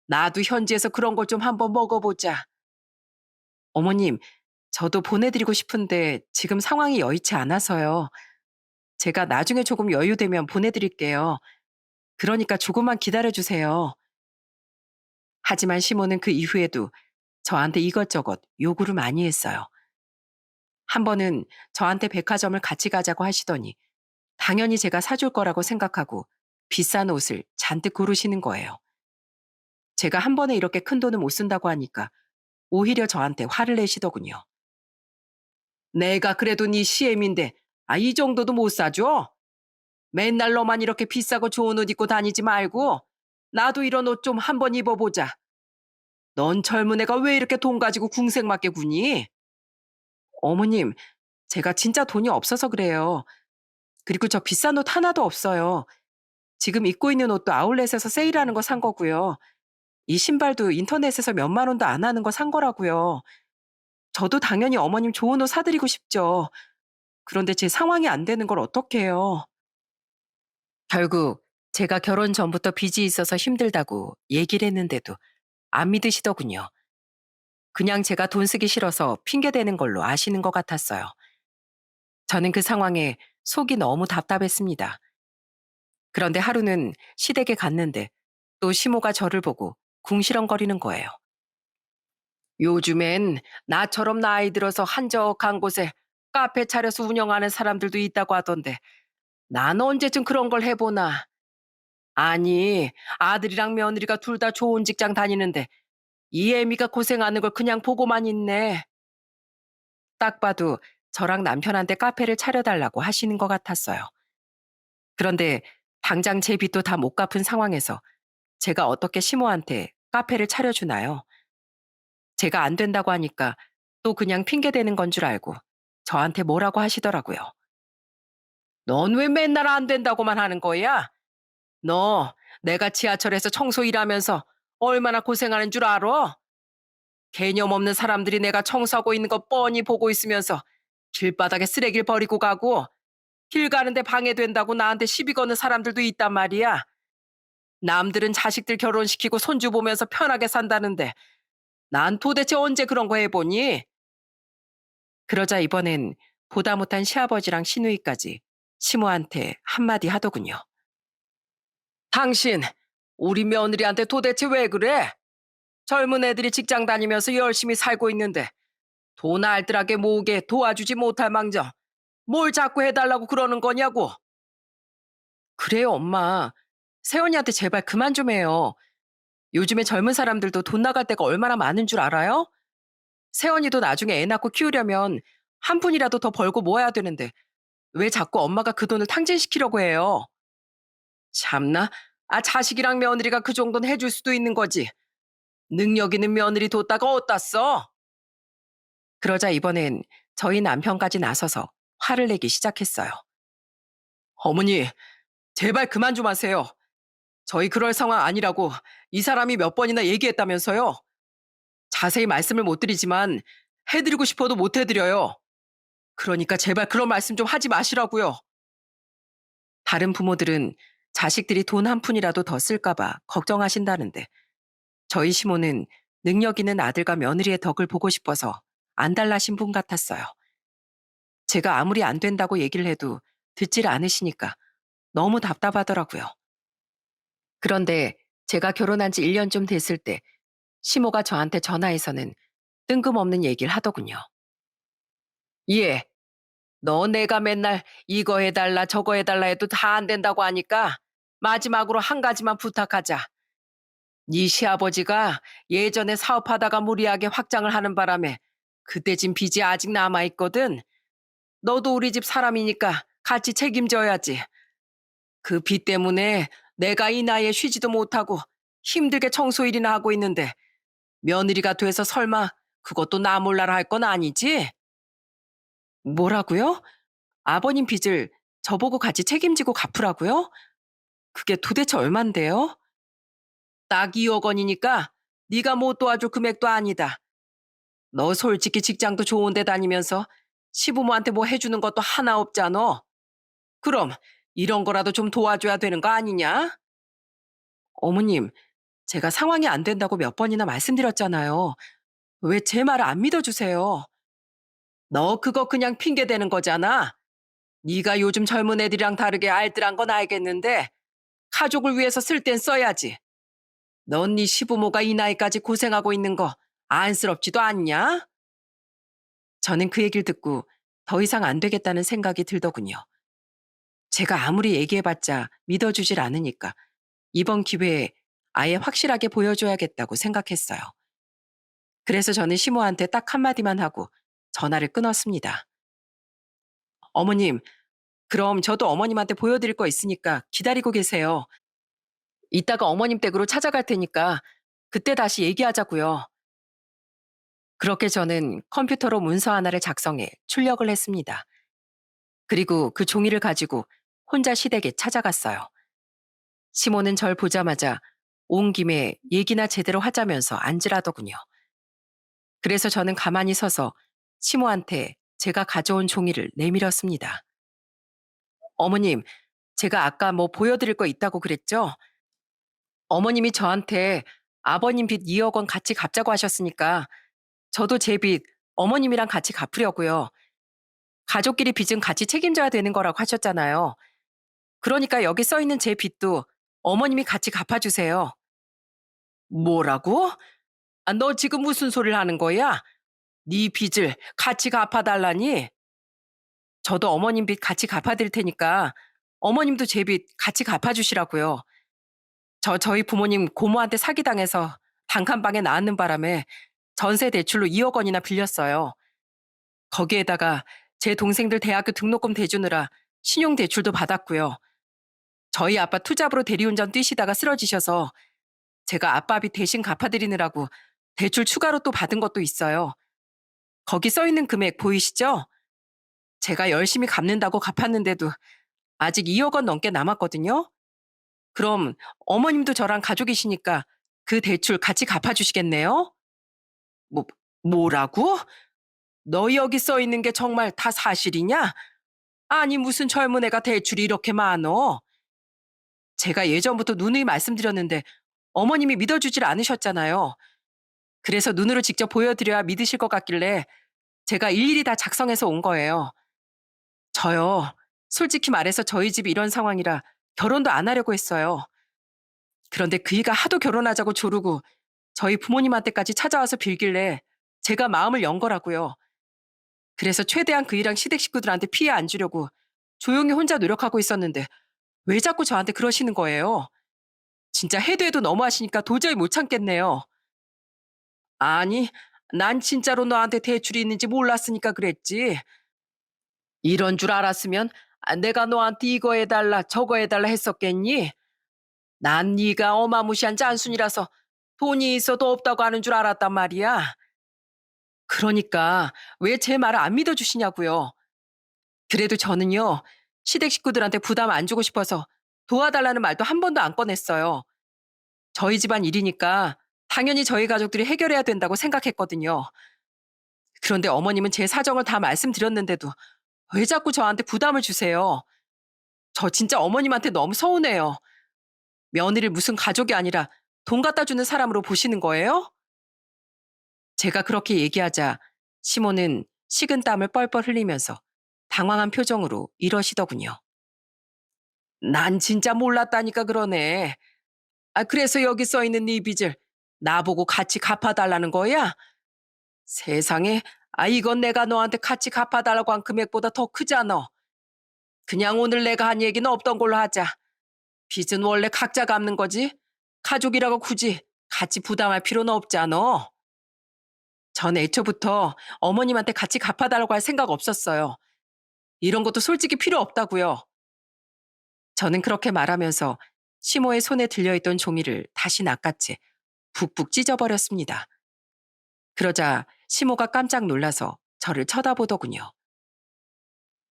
나도 현지에서 그런 걸 좀 한번 먹어보자. 어머님, 저도 보내드리고 싶은데 지금 상황이 여의치 않아서요. 제가 나중에 조금 여유되면 보내드릴게요. 그러니까 조금만 기다려주세요. 하지만 시모는 그 이후에도 저한테 이것저것 요구를 많이 했어요. 한 번은 저한테 백화점을 같이 가자고 하시더니 당연히 제가 사줄 거라고 생각하고 비싼 옷을 잔뜩 고르시는 거예요. 제가 한 번에 이렇게 큰 돈을 못 쓴다고 하니까 오히려 저한테 화를 내시더군요. 내가 그래도 네 CM인데 이 정도도 못 사줘? 맨날 너만 이렇게 비싸고 좋은 옷 입고 다니지 말고 나도 이런 옷 좀 한번 입어보자. 넌 젊은 애가 왜 이렇게 돈 가지고 궁색맞게 구니? 어머님, 제가 진짜 돈이 없어서 그래요. 그리고 저 비싼 옷 하나도 없어요. 지금 입고 있는 옷도 아울렛에서 세일하는 거 산 거고요. 이 신발도 인터넷에서 몇만 원도 안 하는 거 산 거라고요. 저도 당연히 어머님 좋은 옷 사드리고 싶죠. 그런데 제 상황이 안 되는 걸 어떡해요. 결국 제가 결혼 전부터 빚이 있어서 힘들다고 얘기를 했는데도 안 믿으시더군요. 그냥 제가 돈 쓰기 싫어서 핑계대는 걸로 아시는 것 같았어요. 저는 그 상황에 속이 너무 답답했습니다. 그런데 하루는 시댁에 갔는데 또 시모가 저를 보고 궁시렁거리는 거예요. 요즘엔 나처럼 나이 들어서 한적한 곳에 카페 차려서 운영하는 사람들도 있다고 하던데 난 언제쯤 그런 걸 해보나. 아니, 아들이랑 며느리가 둘 다 좋은 직장 다니는데 이 애미가 고생하는 걸 그냥 보고만 있네. 딱 봐도 저랑 남편한테 카페를 차려달라고 하시는 것 같았어요. 그런데 당장 제 빚도 다 못 갚은 상황에서 제가 어떻게 시모한테 카페를 차려주나요? 제가 안 된다고 하니까 또 그냥 핑계대는 건 줄 알고 저한테 뭐라고 하시더라고요. 넌 왜 맨날 안 된다고만 하는 거야? 너 내가 지하철에서 청소 일하면서 얼마나 고생하는 줄 알아? 개념 없는 사람들이 내가 청소하고 있는 거 뻔히 보고 있으면서 길바닥에 쓰레기를 버리고 가고 길 가는데 방해된다고 나한테 시비 거는 사람들도 있단 말이야. 남들은 자식들 결혼시키고 손주 보면서 편하게 산다는데 난 도대체 언제 그런 거 해보니? 그러자 이번엔 보다 못한 시아버지랑 시누이까지 시모한테 한마디 하더군요. 당신, 우리 며느리한테 도대체 왜 그래? 젊은 애들이 직장 다니면서 열심히 살고 있는데 돈 알뜰하게 모으게 도와주지 못할 망정 뭘 자꾸 해달라고 그러는 거냐고. 그래요, 엄마. 세연이한테 제발 그만 좀 해요. 요즘에 젊은 사람들도 돈 나갈 데가 얼마나 많은 줄 알아요? 세연이도 나중에 애 낳고 키우려면 한 푼이라도 더 벌고 모아야 되는데 왜 자꾸 엄마가 그 돈을 탕진시키려고 해요? 참나, 자식이랑 며느리가 그 정도는 해줄 수도 있는 거지. 능력 있는 며느리 뒀다가 어디다 써? 그러자 이번엔 저희 남편까지 나서서 화를 내기 시작했어요. 어머니, 제발 그만 좀 하세요. 저희 그럴 상황 아니라고 이 사람이 몇 번이나 얘기했다면서요. 자세히 말씀을 못 드리지만 해드리고 싶어도 못 해드려요. 그러니까 제발 그런 말씀 좀 하지 마시라고요. 다른 부모들은 자식들이 돈 한 푼이라도 더 쓸까봐 걱정하신다는데 저희 시모는 능력 있는 아들과 며느리의 덕을 보고 싶어서 안달나신 분 같았어요. 제가 아무리 안 된다고 얘기를 해도 듣질 않으시니까 너무 답답하더라고요. 그런데 제가 결혼한 지 1년 좀 됐을 때 시모가 저한테 전화해서는 뜬금없는 얘기를 하더군요. 예, 너 내가 맨날 이거 해달라 저거 해달라 해도 다 안 된다고 하니까 마지막으로 한 가지만 부탁하자. 네 시아버지가 예전에 사업하다가 무리하게 확장을 하는 바람에 그때 진 빚이 아직 남아있거든. 너도 우리 집 사람이니까 같이 책임져야지. 그 빚 때문에 내가 이 나이에 쉬지도 못하고 힘들게 청소일이나 하고 있는데 며느리가 돼서 설마 그것도 나 몰라라 할 건 아니지? 뭐라고요? 아버님 빚을 저보고 같이 책임지고 갚으라고요? 그게 도대체 얼만데요? 딱 2억 원이니까 네가 못 도와줄 금액도 아니다. 너 솔직히 직장도 좋은 데 다니면서 시부모한테 뭐 해주는 것도 하나 없잖아. 그럼 이런 거라도 좀 도와줘야 되는 거 아니냐? 어머님, 제가 상황이 안 된다고 몇 번이나 말씀드렸잖아요. 왜 제 말을 안 믿어주세요? 너 그거 그냥 핑계 대는 거잖아. 네가 요즘 젊은 애들이랑 다르게 알뜰한 건 알겠는데 가족을 위해서 쓸 땐 써야지. 넌 네 시부모가 이 나이까지 고생하고 있는 거 안쓰럽지도 않냐? 저는 그 얘기를 듣고 더 이상 안 되겠다는 생각이 들더군요. 제가 아무리 얘기해봤자 믿어주질 않으니까 이번 기회에 아예 확실하게 보여줘야겠다고 생각했어요. 그래서 저는 시모한테 딱 한마디만 하고 전화를 끊었습니다. 어머님, 그럼 저도 어머님한테 보여드릴 거 있으니까 기다리고 계세요. 이따가 어머님 댁으로 찾아갈 테니까 그때 다시 얘기하자고요. 그렇게 저는 컴퓨터로 문서 하나를 작성해 출력을 했습니다. 그리고 그 종이를 가지고 혼자 시댁에 찾아갔어요. 시모는 절 보자마자 온 김에 얘기나 제대로 하자면서 앉으라더군요. 그래서 저는 가만히 서서 시모한테 제가 가져온 종이를 내밀었습니다. 어머님, 제가 아까 뭐 보여드릴 거 있다고 그랬죠? 어머님이 저한테 아버님 빚 2억 원 같이 갚자고 하셨으니까 저도 제 빚 어머님이랑 같이 갚으려고요. 가족끼리 빚은 같이 책임져야 되는 거라고 하셨잖아요. 그러니까 여기 써 있는 제 빚도 어머님이 같이 갚아주세요. 뭐라고? 아, 너 지금 무슨 소리를 하는 거야? 네 빚을 같이 갚아달라니? 저도 어머님 빚 같이 갚아드릴 테니까 어머님도 제 빚 같이 갚아주시라고요. 저희 부모님 고모한테 사기당해서 단칸방에 나앉는 바람에 전세 대출로 2억 원이나 빌렸어요. 거기에다가 제 동생들 대학교 등록금 대주느라 신용 대출도 받았고요. 저희 아빠 투잡으로 대리운전 뛰시다가 쓰러지셔서 제가 아빠 빚 대신 갚아드리느라고 대출 추가로 또 받은 것도 있어요. 거기 써 있는 금액 보이시죠? 제가 열심히 갚는다고 갚았는데도 아직 2억 원 넘게 남았거든요. 그럼 어머님도 저랑 가족이시니까 그 대출 같이 갚아주시겠네요? 뭐, 뭐라고? 너 여기 써 있는 게 정말 다 사실이냐? 아니, 무슨 젊은 애가 대출이 이렇게 많어? 제가 예전부터 누누이 말씀드렸는데 어머님이 믿어주질 않으셨잖아요. 그래서 눈으로 직접 보여드려야 믿으실 것 같길래 제가 일일이 다 작성해서 온 거예요. 저요, 솔직히 말해서 저희 집이 이런 상황이라 결혼도 안 하려고 했어요. 그런데 그이가 하도 결혼하자고 조르고 저희 부모님한테까지 찾아와서 빌길래 제가 마음을 연 거라고요. 그래서 최대한 그이랑 시댁 식구들한테 피해 안 주려고 조용히 혼자 노력하고 있었는데 왜 자꾸 저한테 그러시는 거예요? 진짜 해도 해도 너무하시니까 도저히 못 참겠네요. 아니, 난 진짜로 너한테 대출이 있는지 몰랐으니까 그랬지. 이런 줄 알았으면 내가 너한테 이거 해달라 저거 해달라 했었겠니? 난 네가 어마무시한 짠순이라서 돈이 있어도 없다고 하는 줄 알았단 말이야. 그러니까 왜 제 말을 안 믿어주시냐고요. 그래도 저는요, 시댁 식구들한테 부담 안 주고 싶어서 도와달라는 말도 한 번도 안 꺼냈어요. 저희 집안 일이니까 당연히 저희 가족들이 해결해야 된다고 생각했거든요. 그런데 어머님은 제 사정을 다 말씀드렸는데도 왜 자꾸 저한테 부담을 주세요? 저 진짜 어머님한테 너무 서운해요. 며느리를 무슨 가족이 아니라 돈 갖다 주는 사람으로 보시는 거예요? 제가 그렇게 얘기하자 시모는 식은땀을 뻘뻘 흘리면서 당황한 표정으로 이러시더군요. 난 진짜 몰랐다니까 그러네. 아, 그래서 여기 써 있는 네 빚을 나보고 같이 갚아달라는 거야? 세상에, 아, 이건 내가 너한테 같이 갚아달라고 한 금액보다 더 크잖아. 그냥 오늘 내가 한 얘기는 없던 걸로 하자. 빚은 원래 각자 갚는 거지. 가족이라고 굳이 같이 부담할 필요는 없잖아. 전 애초부터 어머님한테 같이 갚아달라고 할 생각 없었어요. 이런 것도 솔직히 필요 없다고요. 저는 그렇게 말하면서 시모의 손에 들려있던 종이를 다시 낚아채 북북 찢어버렸습니다. 그러자 시모가 깜짝 놀라서 저를 쳐다보더군요.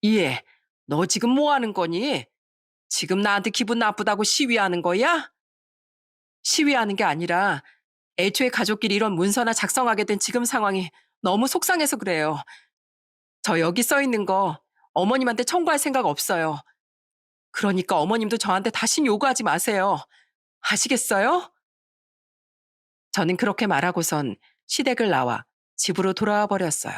이해, 너 지금 뭐 하는 거니? 지금 나한테 기분 나쁘다고 시위하는 거야? 시위하는 게 아니라 애초에 가족끼리 이런 문서나 작성하게 된 지금 상황이 너무 속상해서 그래요. 저 여기 써 있는 거 어머님한테 청구할 생각 없어요. 그러니까 어머님도 저한테 다신 요구하지 마세요. 아시겠어요? 저는 그렇게 말하고선 시댁을 나와 집으로 돌아와 버렸어요.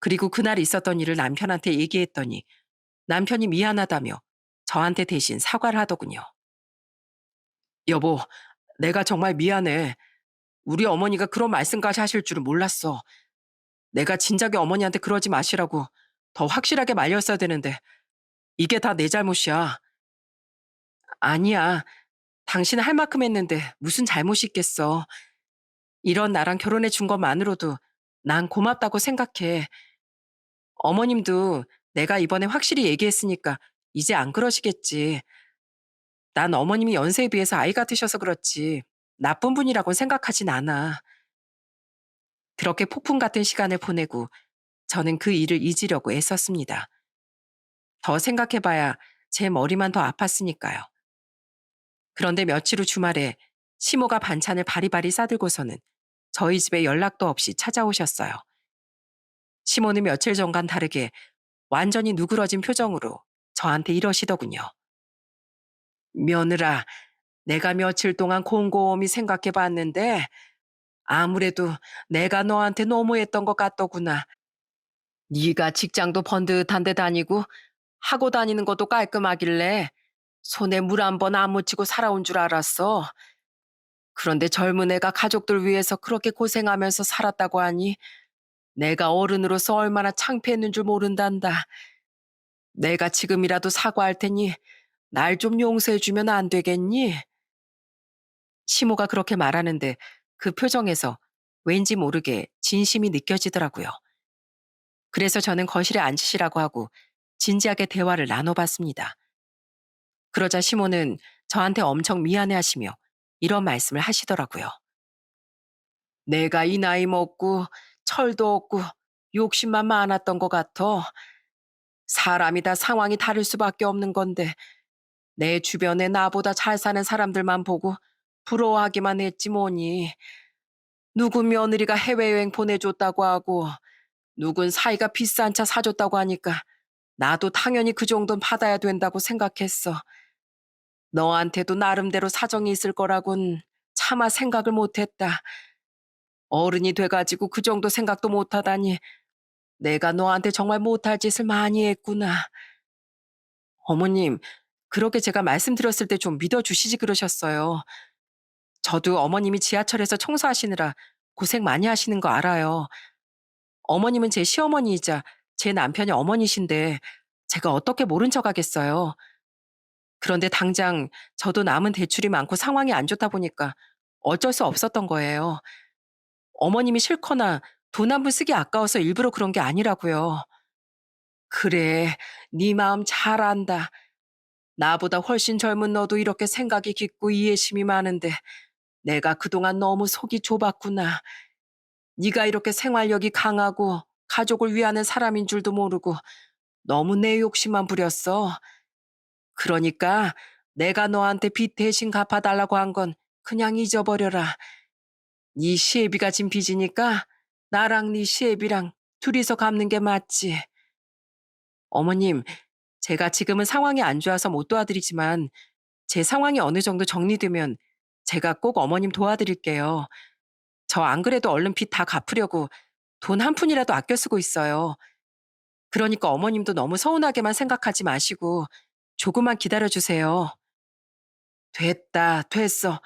그리고 그날 있었던 일을 남편한테 얘기했더니 남편이 미안하다며 저한테 대신 사과를 하더군요. 여보, 내가 정말 미안해. 우리 어머니가 그런 말씀까지 하실 줄은 몰랐어. 내가 진작에 어머니한테 그러지 마시라고 더 확실하게 말렸어야 되는데 이게 다 내 잘못이야. 아니야. 당신 할 만큼 했는데 무슨 잘못이 있겠어. 이런 나랑 결혼해 준 것만으로도 난 고맙다고 생각해. 어머님도 내가 이번에 확실히 얘기했으니까 이제 안 그러시겠지. 난 어머님이 연세에 비해서 아이 같으셔서 그렇지. 나쁜 분이라고 생각하진 않아. 그렇게 폭풍 같은 시간을 보내고 저는 그 일을 잊으려고 애썼습니다. 더 생각해봐야 제 머리만 더 아팠으니까요. 그런데 며칠 후 주말에 시모가 반찬을 바리바리 싸들고서는 저희 집에 연락도 없이 찾아오셨어요. 시모는 며칠 전과는 다르게 완전히 누그러진 표정으로 저한테 이러시더군요. 며느라, 내가 며칠 동안 곰곰이 생각해 봤는데 아무래도 내가 너한테 너무했던 것 같더구나. 네가 직장도 번듯한 데 다니고 하고 다니는 것도 깔끔하길래 손에 물 한 번 안 묻히고 살아온 줄 알았어. 그런데 젊은 애가 가족들 위해서 그렇게 고생하면서 살았다고 하니 내가 어른으로서 얼마나 창피했는 줄 모른단다. 내가 지금이라도 사과할 테니 날 좀 용서해 주면 안 되겠니? 시모가 그렇게 말하는데 그 표정에서 왠지 모르게 진심이 느껴지더라고요. 그래서 저는 거실에 앉으시라고 하고 진지하게 대화를 나눠봤습니다. 그러자 시모는 저한테 엄청 미안해 하시며 이런 말씀을 하시더라고요. 내가 이 나이 먹고 철도 없고 욕심만 많았던 것 같아. 사람이 다 상황이 다를 수밖에 없는 건데 내 주변에 나보다 잘 사는 사람들만 보고 부러워하기만 했지 뭐니. 누군 며느리가 해외여행 보내줬다고 하고 누군 사이가 비싼 차 사줬다고 하니까 나도 당연히 그 정도는 받아야 된다고 생각했어. 너한테도 나름대로 사정이 있을 거라곤 차마 생각을 못했다. 어른이 돼가지고 그 정도 생각도 못하다니 내가 너한테 정말 못할 짓을 많이 했구나. 어머님, 그렇게 제가 말씀드렸을 때 좀 믿어주시지 그러셨어요. 저도 어머님이 지하철에서 청소하시느라 고생 많이 하시는 거 알아요. 어머님은 제 시어머니이자 제 남편이 어머니신데 제가 어떻게 모른 척 하겠어요. 그런데 당장 저도 남은 대출이 많고 상황이 안 좋다 보니까 어쩔 수 없었던 거예요. 어머님이 싫거나 돈 한 푼 쓰기 아까워서 일부러 그런 게 아니라고요. 그래, 네 마음 잘 안다. 나보다 훨씬 젊은 너도 이렇게 생각이 깊고 이해심이 많은데 내가 그동안 너무 속이 좁았구나. 네가 이렇게 생활력이 강하고 가족을 위하는 사람인 줄도 모르고 너무 내 욕심만 부렸어. 그러니까 내가 너한테 빚 대신 갚아달라고 한 건 그냥 잊어버려라. 네 시애비가 진 빚이니까 나랑 네 시애비랑 둘이서 갚는 게 맞지. 어머님, 제가 지금은 상황이 안 좋아서 못 도와드리지만 제 상황이 어느 정도 정리되면 제가 꼭 어머님 도와드릴게요. 저 안 그래도 얼른 빚 다 갚으려고 돈 한 푼이라도 아껴 쓰고 있어요. 그러니까 어머님도 너무 서운하게만 생각하지 마시고 조금만 기다려 주세요. 됐다, 됐어.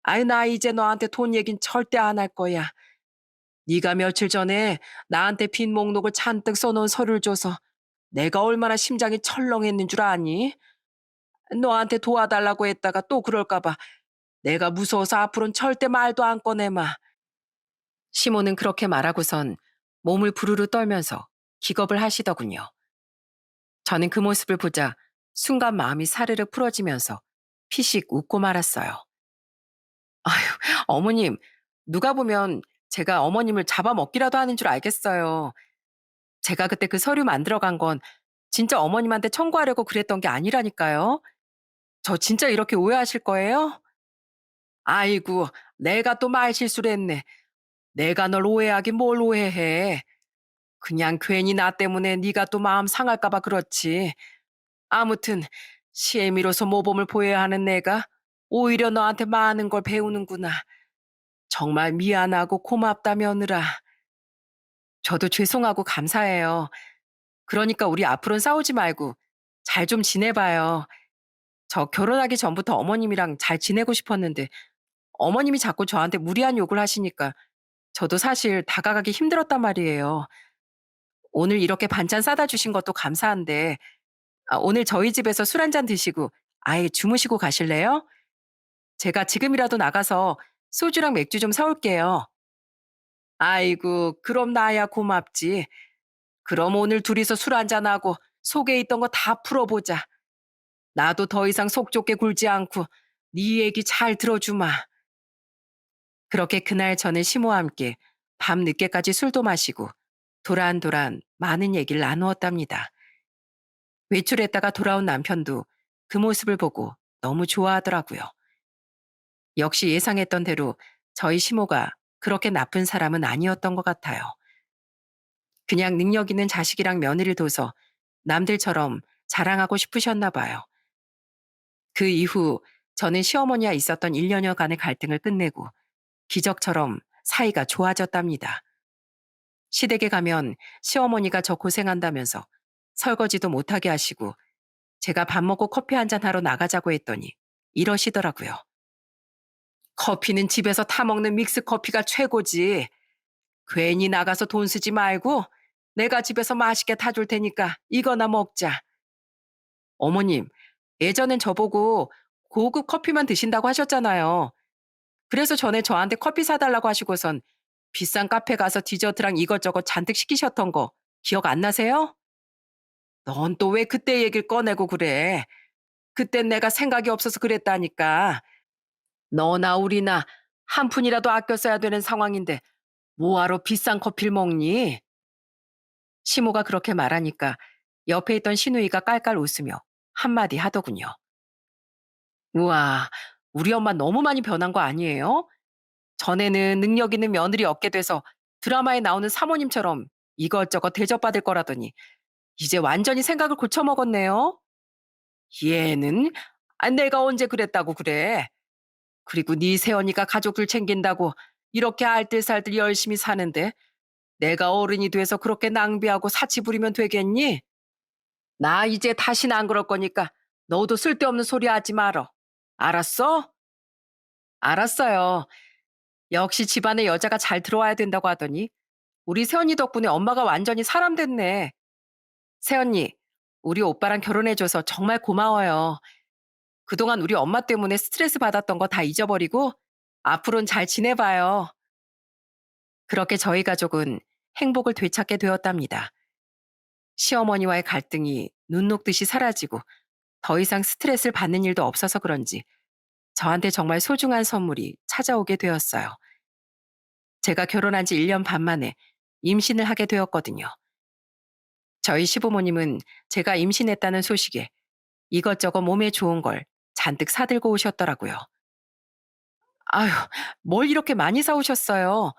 아이, 나 이제 너한테 돈 얘긴 절대 안 할 거야. 네가 며칠 전에 나한테 빈 목록을 잔뜩 써놓은 서류를 줘서 내가 얼마나 심장이 철렁했는 줄 아니? 너한테 도와달라고 했다가 또 그럴까 봐 내가 무서워서 앞으로는 절대 말도 안 꺼내마. 시모는 그렇게 말하고선 몸을 부르르 떨면서 기겁을 하시더군요. 저는 그 모습을 보자 순간 마음이 사르르 풀어지면서 피식 웃고 말았어요. 어머님, 누가 보면 제가 어머님을 잡아먹기라도 하는 줄 알겠어요. 제가 그때 그 서류 만들어간 건 진짜 어머님한테 청구하려고 그랬던 게 아니라니까요. 저 진짜 이렇게 오해하실 거예요? 아이고, 내가 또 말실수를 했네. 내가 널 오해하긴 뭘 오해해. 그냥 괜히 나 때문에 네가 또 마음 상할까 봐 그렇지. 아무튼 시애미로서 모범을 보여야 하는 내가 오히려 너한테 많은 걸 배우는구나. 정말 미안하고 고맙다 며느라. 저도 죄송하고 감사해요. 그러니까 우리 앞으로는 싸우지 말고 잘 좀 지내봐요. 저 결혼하기 전부터 어머님이랑 잘 지내고 싶었는데 어머님이 자꾸 저한테 무리한 욕을 하시니까 저도 사실 다가가기 힘들었단 말이에요. 오늘 이렇게 반찬 싸다 주신 것도 감사한데 오늘 저희 집에서 술 한잔 드시고 아예 주무시고 가실래요? 제가 지금이라도 나가서 소주랑 맥주 좀 사 올게요. 아이고 그럼 나야 고맙지. 그럼 오늘 둘이서 술 한잔하고 속에 있던 거 다 풀어보자. 나도 더 이상 속 좁게 굴지 않고 네 얘기 잘 들어주마. 그렇게 그날 저는 시모와 함께 밤 늦게까지 술도 마시고 도란도란 많은 얘기를 나누었답니다. 외출했다가 돌아온 남편도 그 모습을 보고 너무 좋아하더라고요. 역시 예상했던 대로 저희 시모가 그렇게 나쁜 사람은 아니었던 것 같아요. 그냥 능력 있는 자식이랑 며느리를 둬서 남들처럼 자랑하고 싶으셨나 봐요. 그 이후 저는 시어머니와 있었던 1년여간의 갈등을 끝내고 기적처럼 사이가 좋아졌답니다. 시댁에 가면 시어머니가 저 고생한다면서 설거지도 못하게 하시고 제가 밥 먹고 커피 한잔 하러 나가자고 했더니 이러시더라고요. 커피는 집에서 타먹는 믹스 커피가 최고지. 괜히 나가서 돈 쓰지 말고 내가 집에서 맛있게 타줄 테니까 이거나 먹자. 어머님, 예전엔 저보고 고급 커피만 드신다고 하셨잖아요. 그래서 전에 저한테 커피 사달라고 하시고선 비싼 카페 가서 디저트랑 이것저것 잔뜩 시키셨던 거 기억 안 나세요? 넌 또 왜 그때 얘기를 꺼내고 그래? 그땐 내가 생각이 없어서 그랬다니까. 너나 우리나 한 푼이라도 아껴 써야 되는 상황인데 뭐하러 비싼 커피를 먹니? 시모가 그렇게 말하니까 옆에 있던 시누이가 깔깔 웃으며 한마디 하더군요. 우와, 우리 엄마 너무 많이 변한 거 아니에요? 전에는 능력 있는 며느리 얻게 돼서 드라마에 나오는 사모님처럼 이것저것 대접받을 거라더니 이제 완전히 생각을 고쳐먹었네요. 얘는 내가 언제 그랬다고 그래. 그리고 네 새언니가 가족들 챙긴다고 이렇게 알뜰살뜰 열심히 사는데 내가 어른이 돼서 그렇게 낭비하고 사치 부리면 되겠니? 나 이제 다시는 안 그럴 거니까 너도 쓸데없는 소리 하지 말어. 알았어? 알았어요. 역시 집안에 여자가 잘 들어와야 된다고 하더니 우리 새언니 덕분에 엄마가 완전히 사람 됐네. 새언니, 우리 오빠랑 결혼해줘서 정말 고마워요. 그동안 우리 엄마 때문에 스트레스 받았던 거 다 잊어버리고 앞으로는 잘 지내봐요. 그렇게 저희 가족은 행복을 되찾게 되었답니다. 시어머니와의 갈등이 눈 녹듯이 사라지고 더 이상 스트레스를 받는 일도 없어서 그런지 저한테 정말 소중한 선물이 찾아오게 되었어요. 제가 결혼한 지 1년 반 만에 임신을 하게 되었거든요. 저희 시부모님은 제가 임신했다는 소식에 이것저것 몸에 좋은 걸 잔뜩 사들고 오셨더라고요. 아휴, 뭘 이렇게 많이 사오셨어요.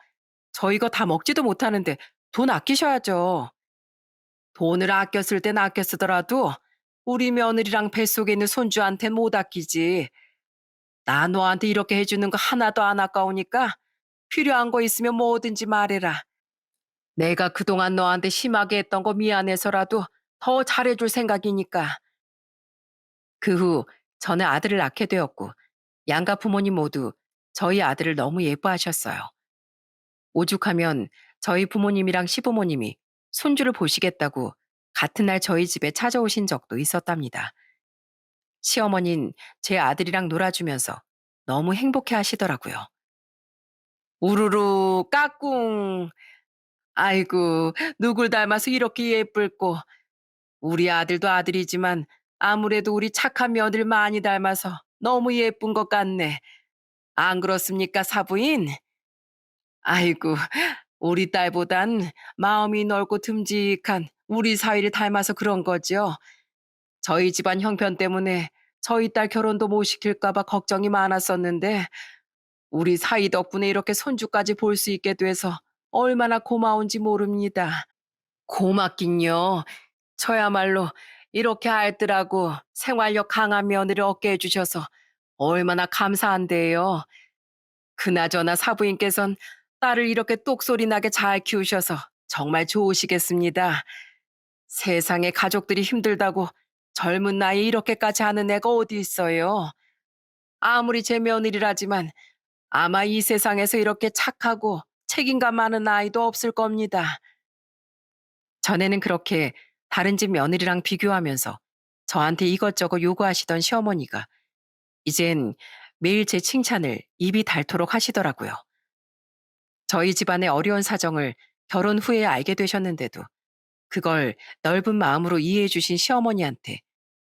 저 이거 다 먹지도 못하는데 돈 아끼셔야죠. 돈을 아껴 쓸 땐 아껴 쓰더라도 우리 며느리랑 뱃속에 있는 손주한텐 못 아끼지. 나 너한테 이렇게 해주는 거 하나도 안 아까우니까 필요한 거 있으면 뭐든지 말해라. 내가 그동안 너한테 심하게 했던 거 미안해서라도 더 잘해줄 생각이니까. 그 후 저는 아들을 낳게 되었고 양가 부모님 모두 저희 아들을 너무 예뻐하셨어요. 오죽하면 저희 부모님이랑 시부모님이 손주를 보시겠다고 같은 날 저희 집에 찾아오신 적도 있었답니다. 시어머니는 제 아들이랑 놀아주면서 너무 행복해 하시더라고요. 우르르 까꿍. 아이고, 누굴 닮아서 이렇게 예쁠꼬. 우리 아들도 아들이지만 아무래도 우리 착한 며느리 많이 닮아서 너무 예쁜 것 같네. 안 그렇습니까, 사부인? 아이고, 우리 딸보단 마음이 넓고 듬직한 우리 사위를 닮아서 그런 거죠. 저희 집안 형편 때문에 저희 딸 결혼도 못 시킬까 봐 걱정이 많았었는데 우리 사위 덕분에 이렇게 손주까지 볼 수 있게 돼서 얼마나 고마운지 모릅니다. 고맙긴요. 저야말로 이렇게 알뜰하고 생활력 강한 며느리를 얻게 해주셔서 얼마나 감사한데요. 그나저나 사부인께선 딸을 이렇게 똑소리 나게 잘 키우셔서 정말 좋으시겠습니다. 세상에 가족들이 힘들다고 젊은 나이에 이렇게까지 하는 애가 어디 있어요. 아무리 제 며느리라지만 아마 이 세상에서 이렇게 착하고 책임감 많은 아이도 없을 겁니다. 전에는 그렇게 다른 집 며느리랑 비교하면서 저한테 이것저것 요구하시던 시어머니가 이젠 매일 제 칭찬을 입이 닳도록 하시더라고요. 저희 집안의 어려운 사정을 결혼 후에 알게 되셨는데도 그걸 넓은 마음으로 이해해 주신 시어머니한테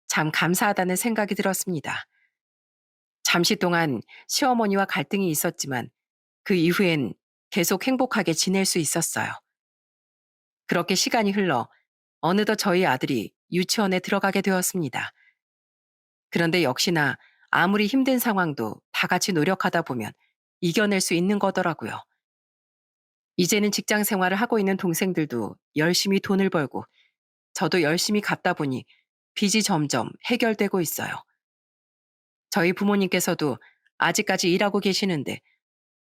참 감사하다는 생각이 들었습니다. 잠시 동안 시어머니와 갈등이 있었지만 그 이후엔 계속 행복하게 지낼 수 있었어요. 그렇게 시간이 흘러 어느덧 저희 아들이 유치원에 들어가게 되었습니다. 그런데 역시나 아무리 힘든 상황도 다 같이 노력하다 보면 이겨낼 수 있는 거더라고요. 이제는 직장 생활을 하고 있는 동생들도 열심히 돈을 벌고 저도 열심히 갚다 보니 빚이 점점 해결되고 있어요. 저희 부모님께서도 아직까지 일하고 계시는데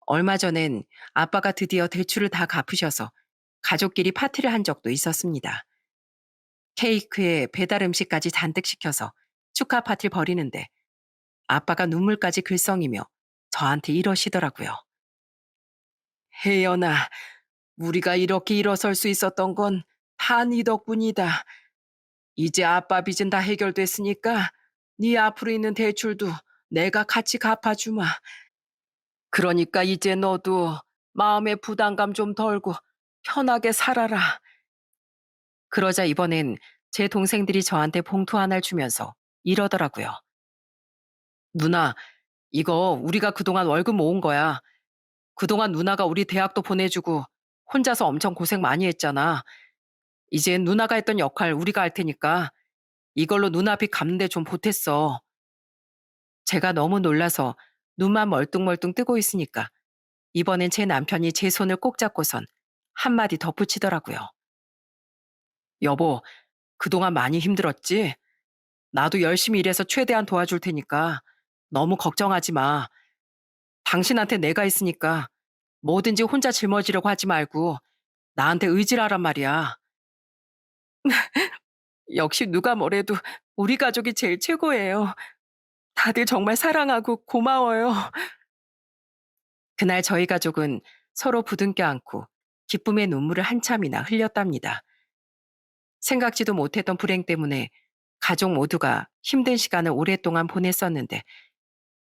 얼마 전엔 아빠가 드디어 대출을 다 갚으셔서 가족끼리 파티를 한 적도 있었습니다. 케이크에 배달 음식까지 잔뜩 시켜서 축하 파티를 벌이는데 아빠가 눈물까지 글썽이며 저한테 이러시더라고요. 혜연아, 우리가 이렇게 일어설 수 있었던 건 다 네 덕분이다. 이제 아빠 빚은 다 해결됐으니까 네 앞으로 있는 대출도 내가 같이 갚아주마. 그러니까 이제 너도 마음의 부담감 좀 덜고 편하게 살아라. 그러자 이번엔 제 동생들이 저한테 봉투 하나를 주면서 이러더라고요. 누나, 이거 우리가 그동안 월급 모은 거야. 그동안 누나가 우리 대학도 보내주고 혼자서 엄청 고생 많이 했잖아. 이젠 누나가 했던 역할 우리가 할 테니까 이걸로 누나 빚 갚는데 좀 보탰어. 제가 너무 놀라서 눈만 멀뚱멀뚱 뜨고 있으니까 이번엔 제 남편이 제 손을 꼭 잡고선 한마디 덧붙이더라고요. 여보, 그동안 많이 힘들었지? 나도 열심히 일해서 최대한 도와줄 테니까 너무 걱정하지 마. 당신한테 내가 있으니까 뭐든지 혼자 짊어지려고 하지 말고 나한테 의지를 하란 말이야. 역시 누가 뭐래도 우리 가족이 제일 최고예요. 다들 정말 사랑하고 고마워요. 그날 저희 가족은 서로 부둥켜 안고 기쁨의 눈물을 한참이나 흘렸답니다. 생각지도 못했던 불행 때문에 가족 모두가 힘든 시간을 오랫동안 보냈었는데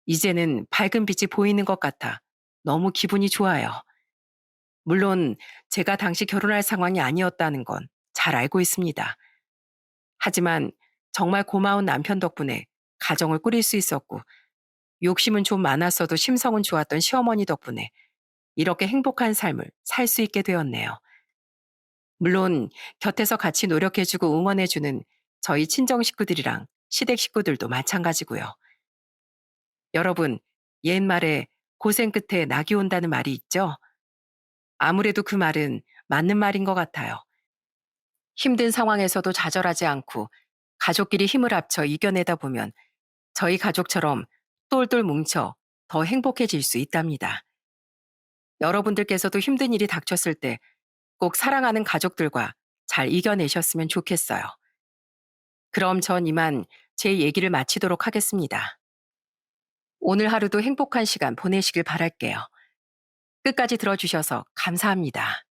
이제는 밝은 빛이 보이는 것 같아 너무 기분이 좋아요. 물론 제가 당시 결혼할 상황이 아니었다는 건 잘 알고 있습니다. 하지만 정말 고마운 남편 덕분에 가정을 꾸릴 수 있었고 욕심은 좀 많았어도 심성은 좋았던 시어머니 덕분에 이렇게 행복한 삶을 살 수 있게 되었네요. 물론 곁에서 같이 노력해주고 응원해주는 저희 친정 식구들이랑 시댁 식구들도 마찬가지고요. 여러분, 옛말에 고생 끝에 낙이 온다는 말이 있죠? 아무래도 그 말은 맞는 말인 것 같아요. 힘든 상황에서도 좌절하지 않고 가족끼리 힘을 합쳐 이겨내다 보면 저희 가족처럼 똘똘 뭉쳐 더 행복해질 수 있답니다. 여러분들께서도 힘든 일이 닥쳤을 때 꼭 사랑하는 가족들과 잘 이겨내셨으면 좋겠어요. 그럼 전 이만 제 얘기를 마치도록 하겠습니다. 오늘 하루도 행복한 시간 보내시길 바랄게요. 끝까지 들어주셔서 감사합니다.